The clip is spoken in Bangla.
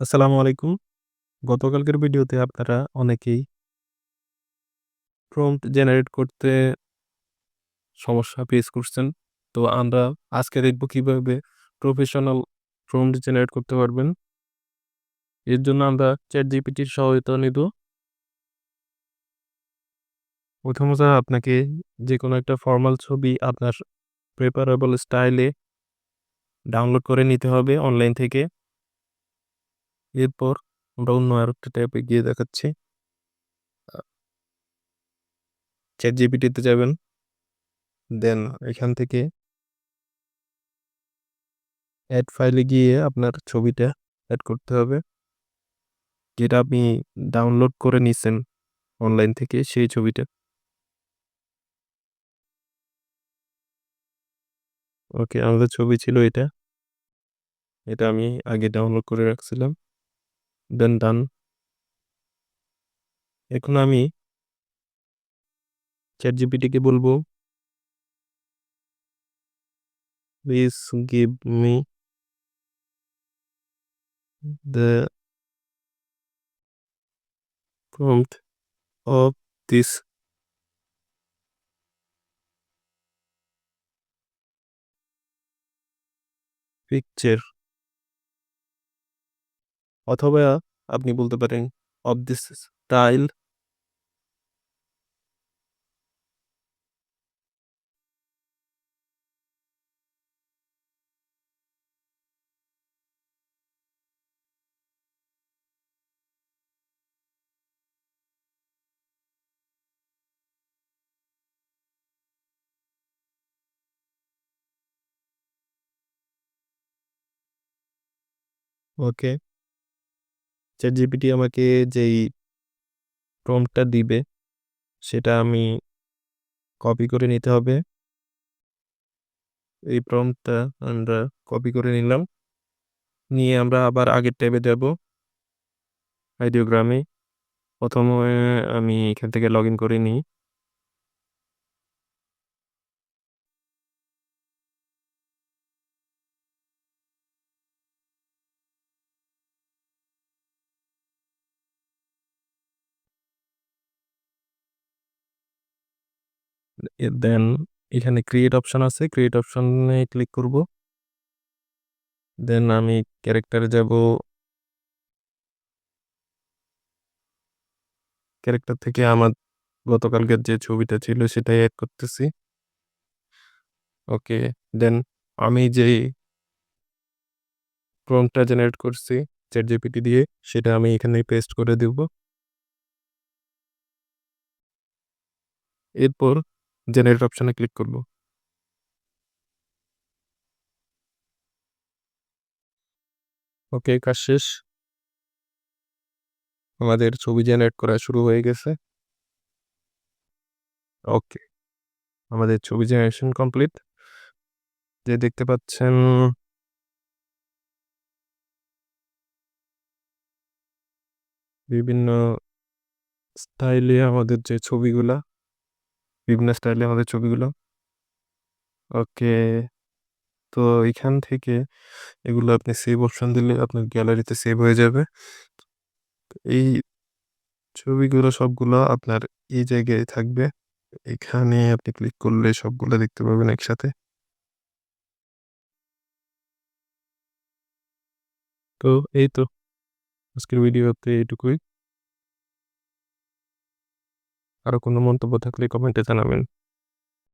আসসালামু আলাইকুম। গতকালকের ভিডিওতে আপনারা অনেকেই প্রম্পট জেনারেট করতে সমস্যা ফেস করছেন। তো আমরা আজকে দেখব কিভাবে প্রফেশনাল প্রম্পট জেনারেট করতে পারবেন। এর জন্য আমরা ChatGPT র সহায়তা নিব। প্রথমত আপনাকে যেকোনো একটা ফরমাল ছবি আপনার প্রেফারেবল স্টাইলে ডাউনলোড করে নিতে হবে অনলাইন থেকে। এরপর আমরা অন্য আরেকটা ট্যাবে গিয়ে দেখাচ্ছি। ChatGPT তে যাবেন। দেন এখান থেকে এড ফাইলে গিয়ে আপনার ছবিটা এড করতে হবে। যেটা আপনি ডাউনলোড করে নিছেন অনলাইন থেকে সেই ছবিটা। ওকে, আমাদের ছবি ছিল এটা। এটা আমি আগে ডাউনলোড করে রাখছিলাম। দেন ডান। এখন আমি ChatGPT কে বলবো, "please give me the prompt of this picture" অথবা আপনি বলতে পারেন, "of this style." Okay. ChatGPT আমাকে যেই প্রম্পটটা দিবে সেটা আমি কপি করে নিতে হবে। এই প্রম্পটটা আমরা কপি করে নিলাম। নিয়ে আমরা আবার আগের ট্যাবে যাব, আইডিওগ্রামে। ১ম এ আমি এখান থেকে লগইন করে নিই। দেন এখানে ক্রিয়েট অপশন আছে। ক্রিয়েট অপশনে ক্লিক করব। দেন আমি ক্যারেক্টারে যাব। ক্যারেক্টার থেকে আমার গতকালকের যে ছবিটা ছিল সেটাই এড করতেছি। ওকে। দেন আমি যেই প্রম্পটটা জেনারেট করছি ChatGPT দিয়ে সেটা আমি এখানে পেস্ট করে দিব। এরপর জেনারেট অপশনে ক্লিক করব। ওকে, কাজ শেষ। আমাদের ছবি জেনারেট করা শুরু হয়ে গেছে। ওকে, আমাদের ছবি জেনারেশন কমপ্লিট। যে দেখতে পাচ্ছেন বিভিন্ন স্টাইলে আমাদের যে ছবিগুলা, বিভিন্ন স্টাইলে আমাদের ছবিগুলো। ওকে, তো এখান থেকে এগুলো আপনি সেভ অপশন দিলে আপনার গ্যালারিতে সেভ হয়ে যাবে। এই ছবিগুলো সবগুলো আপনার এই জায়গায় থাকবে। এখানে আপনি ক্লিক করলে সবগুলো দেখতে পাবেন একসাথে। তো এই তো আজকের ভিডিওতে এইটুকুই। আরো কোনো মন্তব্য থাকলে কমেন্টে জানাবেন।